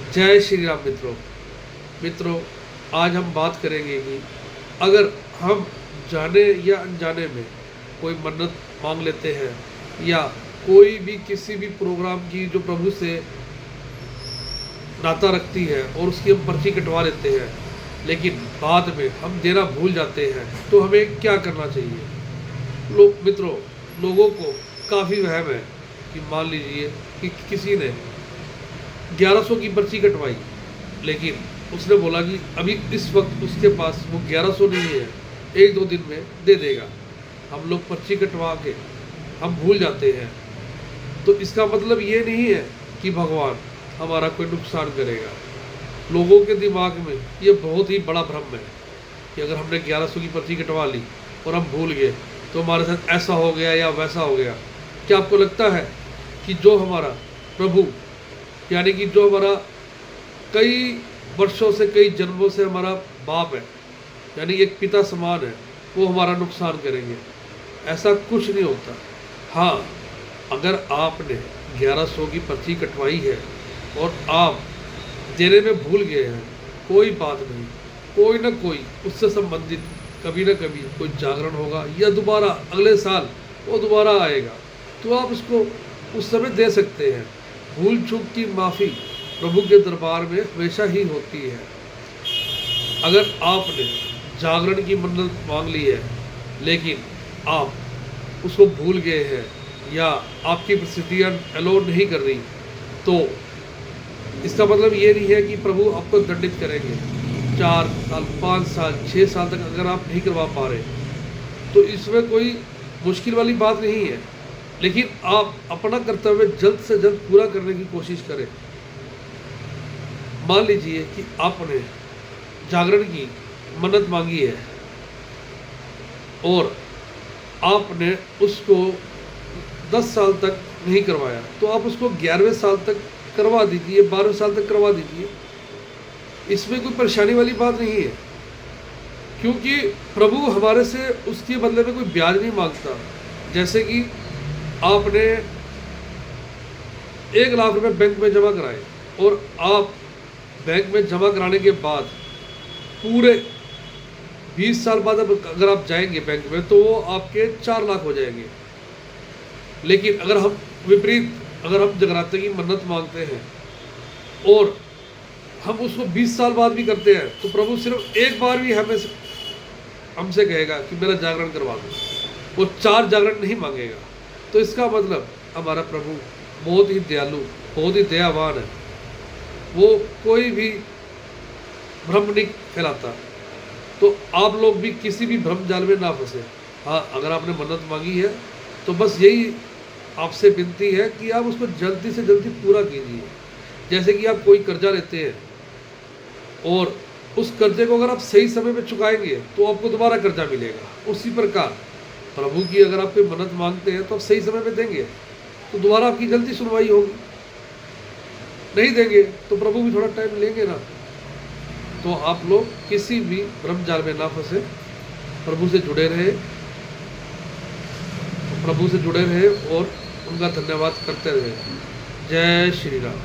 जय श्री राम मित्रों, आज हम बात करेंगे कि अगर हम जाने या अनजाने में कोई मन्नत मांग लेते हैं या कोई भी किसी भी प्रोग्राम की जो प्रभु से नाता रखती है और उसकी हम पर्ची कटवा लेते हैं, लेकिन बाद में हम देना भूल जाते हैं, तो हमें क्या करना चाहिए। लोगों को काफ़ी वहम है कि मान लीजिए कि किसी ने 1100 की पर्ची कटवाई, लेकिन उसने बोला कि अभी इस वक्त उसके पास वो 1100 नहीं है, 1-2 दिन में दे देगा। हम लोग पर्ची कटवा के हम भूल जाते हैं, तो इसका मतलब ये नहीं है कि भगवान हमारा कोई नुकसान करेगा। लोगों के दिमाग में ये बहुत ही बड़ा भ्रम है कि अगर हमने 1100 की पर्ची कटवा ली और हम भूल गए तो हमारे साथ ऐसा हो गया या वैसा हो गया। क्या आपको लगता है कि जो हमारा प्रभु, यानी कि जो हमारा कई वर्षों से, कई जन्मों से हमारा बाप है, यानी एक पिता समान है, वो हमारा नुकसान करेंगे? ऐसा कुछ नहीं होता। हाँ, अगर आपने 1100 की पर्ची कटवाई है और आप देने में भूल गए हैं, कोई बात नहीं, कोई ना कोई उससे संबंधित कभी ना कभी कोई जागरण होगा या दोबारा अगले साल वो दोबारा आएगा, तो आप उसको उस समय दे सकते हैं। भूल चूक की माफ़ी प्रभु के दरबार में हमेशा ही होती है। अगर आपने जागरण की मन्नत मांग ली है लेकिन आप उसको भूल गए हैं या आपकी परिस्थितियाँ अलाउ नहीं कर रही, तो इसका मतलब ये नहीं है कि प्रभु आपको दंडित करेंगे। 4 साल, 5 साल, 6 साल तक अगर आप नहीं करवा पा रहे, तो इसमें कोई मुश्किल वाली बात नहीं है, लेकिन आप अपना कर्तव्य जल्द से जल्द पूरा करने की कोशिश करें। मान लीजिए कि आपने जागरण की मन्नत मांगी है और आपने उसको 10 साल तक नहीं करवाया, तो आप उसको 11वें साल तक करवा दीजिए, 12वें साल तक करवा दीजिए। इसमें कोई परेशानी वाली बात नहीं है, क्योंकि प्रभु हमारे से उसके बदले में कोई ब्याज नहीं मांगता। जैसे कि आपने 1 लाख रुपए बैंक में जमा कराए और आप बैंक में जमा कराने के बाद पूरे 20 साल बाद अगर आप जाएंगे बैंक में, तो वो आपके 4 लाख हो जाएंगे। लेकिन अगर हम विपरीत, अगर हम जगराते की मन्नत मांगते हैं और हम उसको 20 साल बाद भी करते हैं, तो प्रभु सिर्फ एक बार भी हमसे कहेगा कि मेरा जागरण करवा दो, वो 4 जागरण नहीं मांगेगा। तो इसका मतलब हमारा प्रभु बहुत ही दयालु, बहुत ही दयावान है, वो कोई भी भ्रम नहीं फैलाता। तो आप लोग भी किसी भी भ्रम जाल में ना फंसे। हाँ, अगर आपने मन्नत मांगी है तो बस यही आपसे विनती है कि आप उसको जल्दी से जल्दी पूरा कीजिए। जैसे कि आप कोई कर्जा लेते हैं और उस कर्जे को अगर आप सही समय पे चुकाएंगे तो आपको दोबारा कर्जा मिलेगा। उसी प्रकार प्रभु की अगर आप कोई मन्नत मांगते हैं तो आप सही समय पे देंगे तो दोबारा आपकी जल्दी सुनवाई होगी। नहीं देंगे तो प्रभु भी थोड़ा टाइम लेंगे ना। तो आप लोग किसी भी भ्रम जाल में ना फंसे, प्रभु से जुड़े रहे, और उनका धन्यवाद करते रहे। जय श्री राम।